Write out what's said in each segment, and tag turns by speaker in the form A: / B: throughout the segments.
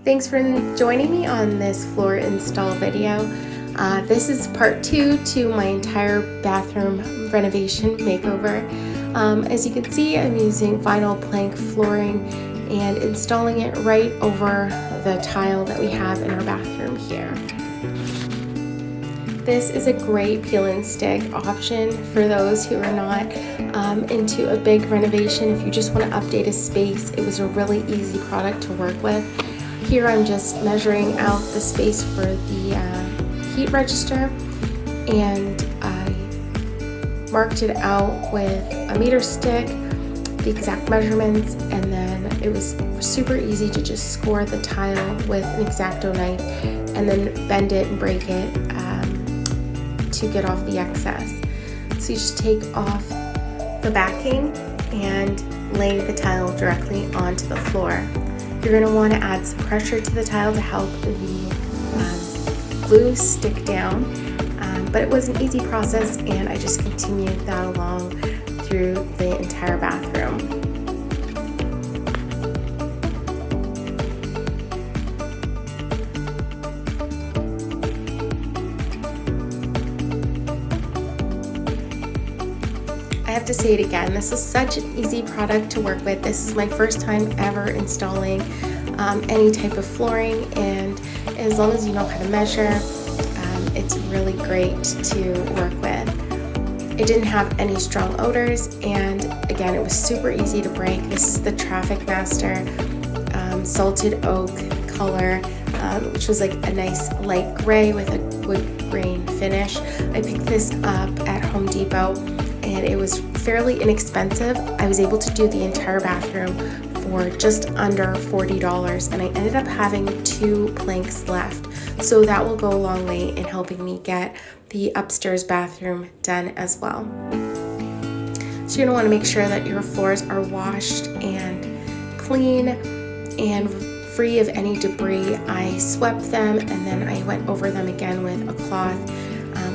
A: Thanks for joining me on this floor install video. This is part 2 to my entire bathroom renovation makeover. As you can see, I'm using vinyl plank flooring and installing it right over the tile that we have in our bathroom here. This is a great peel and stick option for those who are not into a big renovation. If you just want to update a space, it was a really easy product to work with. Here I'm just measuring out the space for the heat register, and I marked it out with a meter stick, the exact measurements, and then it was super easy to just score the tile with an X-Acto knife and then bend it and break it to get off the excess. So you just take off the backing and lay the tile directly onto the floor. You're going to want to add some pressure to the tile to help the glue stick down, but it was an easy process and I just continued that along through the entire bathroom. I have to say it again, this is such an easy product to work with. This is my first time ever installing any type of flooring, and as long as you know how to measure, it's really great to work with. It didn't have any strong odors, and again, it was super easy to break. This is the Traffic Master salted oak color, which was like a nice light gray with a wood grain finish. I picked this up at Home Depot and it was fairly inexpensive. I was able to do the entire bathroom for just under $40, and I ended up having 2 planks left. So that will go a long way in helping me get the upstairs bathroom done as well. So you're gonna wanna make sure that your floors are washed and clean and free of any debris. I swept them and then I went over them again with a cloth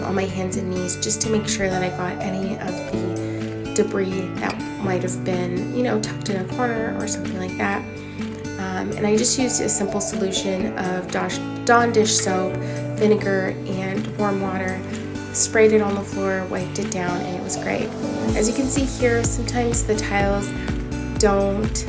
A: on my hands and knees just to make sure that I got any of the debris that might have been, tucked in a corner or something like that. And I just used a simple solution of Dawn dish soap, vinegar, and warm water, sprayed it on the floor, wiped it down, and it was great. As you can see here, sometimes the tiles don't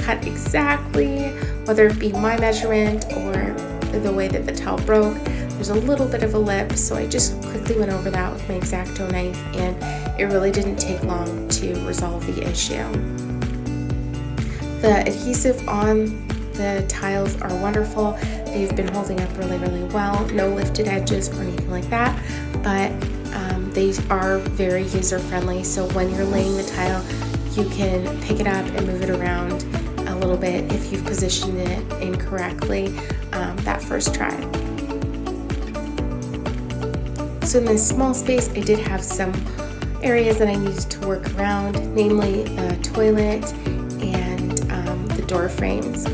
A: cut exactly, whether it be my measurement or the way that the tile broke. There's a little bit of a lip, so I just quickly went over that with my X-Acto knife, and it really didn't take long to resolve the issue. The adhesive on the tiles are wonderful. They've been holding up really, really well. No lifted edges or anything like that, but they are very user-friendly, so when you're laying the tile, you can pick it up and move it around a little bit if you've positioned it incorrectly that first try. So in this small space, I did have some areas that I needed to work around, namely the toilet and the door frames.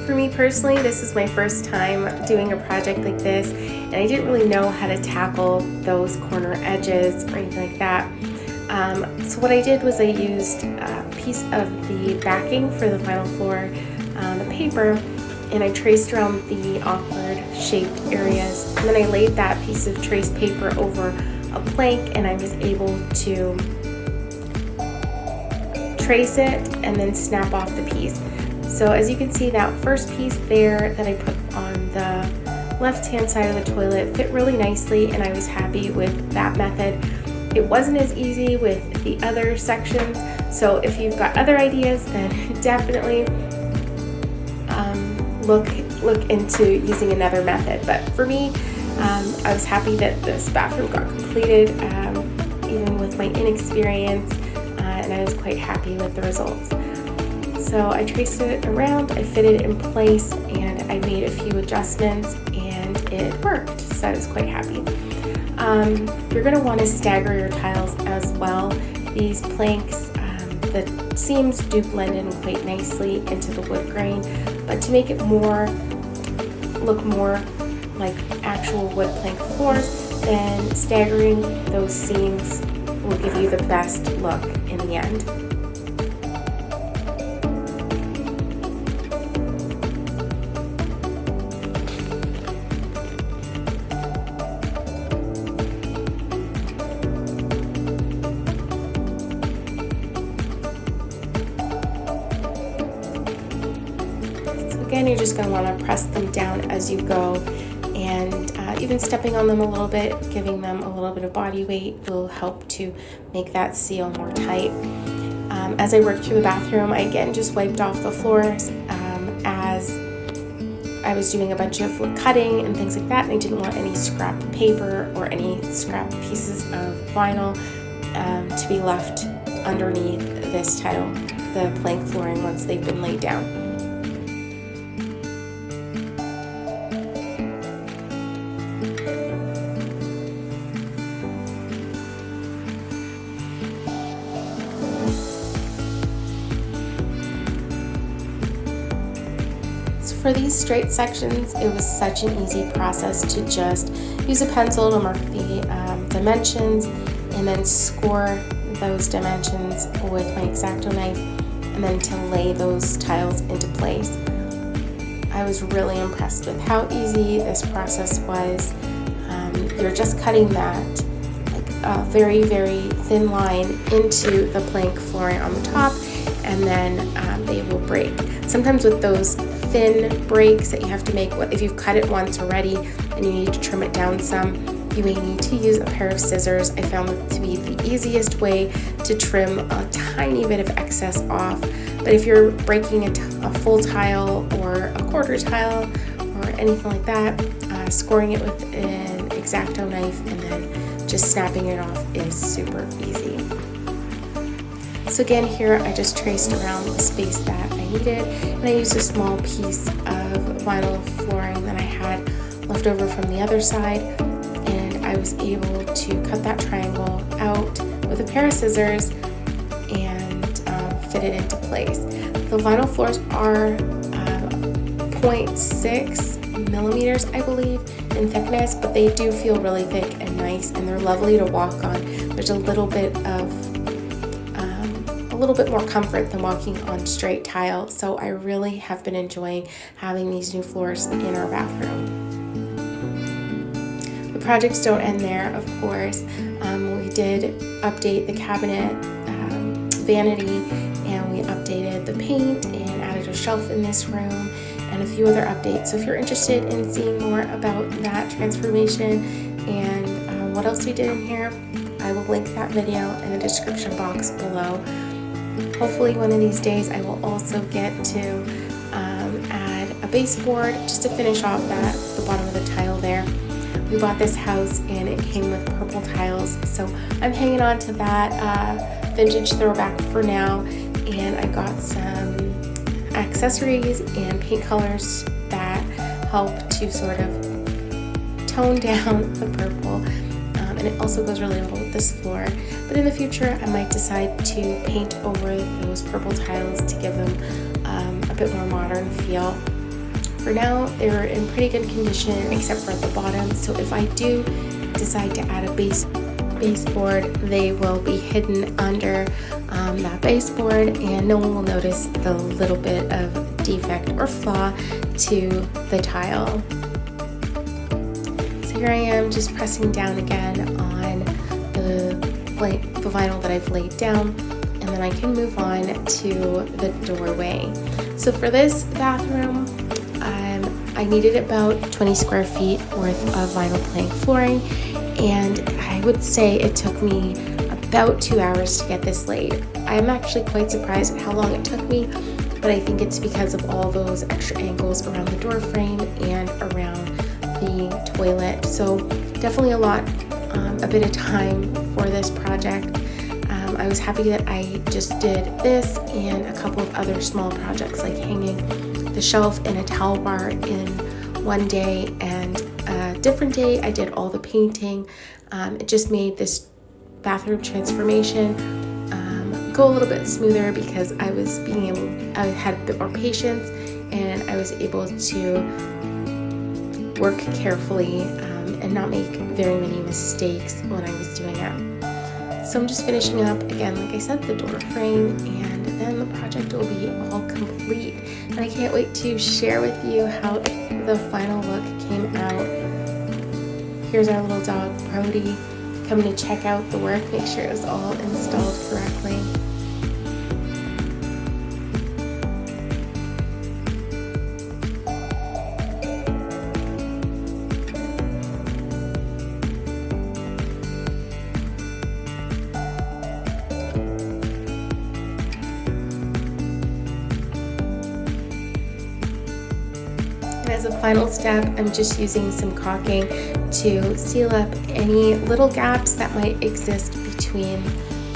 A: For me personally, this is my first time doing a project like this, and I didn't really know how to tackle those corner edges or anything like that. So what I did was I used a piece of the backing for the vinyl floor, the paper, and I traced around the awkward shaped areas. And then I laid that piece of traced paper over a plank, and I was able to trace it and then snap off the piece. So as you can see, that first piece there that I put on the left-hand side of the toilet fit really nicely, and I was happy with that method. It wasn't as easy with the other sections, so if you've got other ideas, then definitely look into using another method. But for me, I was happy that this bathroom got completed, even with my inexperience, and I was quite happy with the results. So I traced it around, I fitted it in place, and I made a few adjustments, and it worked, so I was quite happy. You're going to want to stagger your tiles as well. These planks, the seams do blend in quite nicely into the wood grain, but to make it look more like actual wood plank floors, then staggering those seams will give you the best look in the end. Again, you're just going to want to press them down as you go, and even stepping on them a little bit, giving them a little bit of body weight will help to make that seal more tight. As I worked through the bathroom, I again just wiped off the floors as I was doing a bunch of cutting and things like that, and I didn't want any scrap paper or any scrap pieces of vinyl to be left underneath this tile, the plank flooring, once they've been laid down. For these straight sections, it was such an easy process to just use a pencil to mark the dimensions and then score those dimensions with my X-Acto knife, and then to lay those tiles into place. I was really impressed with how easy this process was. You're just cutting that like a very, very thin line into the plank flooring on the top, and then they will break. Sometimes with those thin breaks that you have to make, if you've cut it once already and you need to trim it down some, you may need to use a pair of scissors. I found it to be the easiest way to trim a tiny bit of excess off. But if you're breaking a full tile or a quarter tile or anything like that, scoring it with an X-Acto knife and then just snapping it off is super easy. So again, here I just traced around the space that I needed, and I used a small piece of vinyl flooring that I had left over from the other side, and I was able to cut that triangle out with a pair of scissors and fit it into place. The vinyl floors are 0.6 millimeters, I believe, in thickness, but they do feel really thick and nice, and they're lovely to walk on. There's a little bit more comfort than walking on straight tile, so I really have been enjoying having these new floors in our bathroom. The projects don't end there, of course. We did update the cabinet vanity, and we updated the paint and added a shelf in this room and a few other updates. So if you're interested in seeing more about that transformation and what else we did in here, I will link that video in the description box below. Hopefully one of these days I will also get to add a baseboard just to finish off the bottom of the tile there. We bought this house and it came with purple tiles, so I'm hanging on to that vintage throwback for now, and I got some accessories and paint colors that help to sort of tone down the purple, and it also goes really well with this floor. But in the future I might decide to paint over those purple tiles to give them a bit more modern feel. For now, they're in pretty good condition except for at the bottom, so if I do decide to add a baseboard, they will be hidden under that baseboard, and no one will notice the little bit of defect or flaw to the tile. So here I am just pressing down again on the vinyl that I've laid down, and then I can move on to the doorway. So for this bathroom, I needed about 20 square feet worth of vinyl plank flooring, and I would say it took me about 2 hours to get this laid. I'm actually quite surprised at how long it took me, but I think it's because of all those extra angles around the door frame and around the toilet. So definitely a bit of time for this project. I was happy that I just did this and a couple of other small projects like hanging the shelf and a towel bar in one day, and a different day I did all the painting. It just made this bathroom transformation go a little bit smoother because I had a bit more patience, and I was able to work carefully and not make very many mistakes when I was doing it. So I'm just finishing up, again, like I said, the door frame, and then the project will be all complete. And I can't wait to share with you how the final look came out. Here's our little dog, Brody, coming to check out the work, make sure it was all installed correctly. As a final step, I'm just using some caulking to seal up any little gaps that might exist between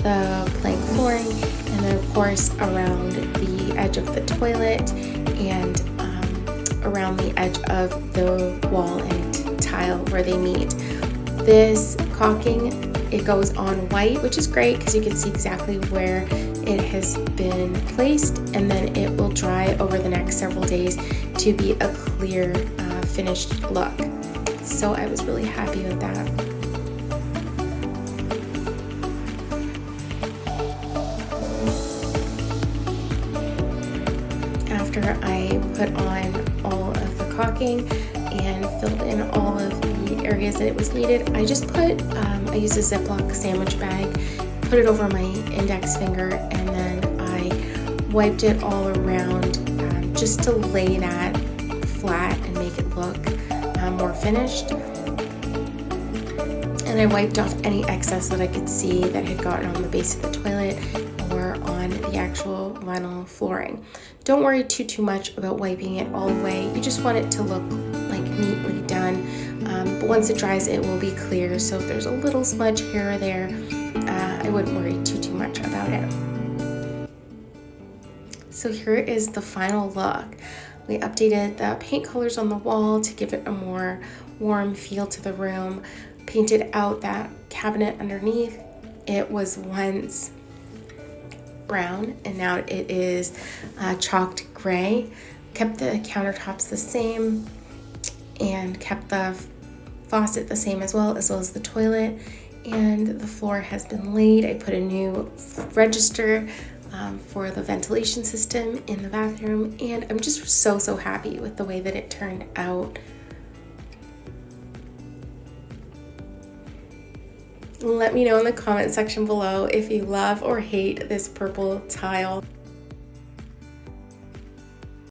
A: the plank flooring and then of course around the edge of the toilet and around the edge of the wall and tile where they meet. This caulking, it goes on white, which is great because you can see exactly where it has been placed, and then it will dry over the next several days to be a clear finished look. So I was really happy with that. After I put on all of the caulking and filled in all of the areas that it was needed, I just put, I used a Ziploc sandwich bag, put it over my index finger, and then I wiped it all around just to lay that flat and make it look more finished. And I wiped off any excess that I could see that had gotten on the base of the toilet or on the actual vinyl flooring. Don't worry too much about wiping it all away. You just want it to look like neatly done. But once it dries, it will be clear. So if there's a little smudge here or there, I wouldn't worry too much about it. So here is the final look. We updated the paint colors on the wall to give it a more warm feel to the room. Painted out that cabinet underneath. It was once brown and now it is chalked gray. Kept the countertops the same and kept the faucet the same as well as the toilet. And the floor has been laid. I put a new register for the ventilation system in the bathroom, and I'm just so happy with the way that it turned out. Let me know in the comment section below if you love or hate this purple tile.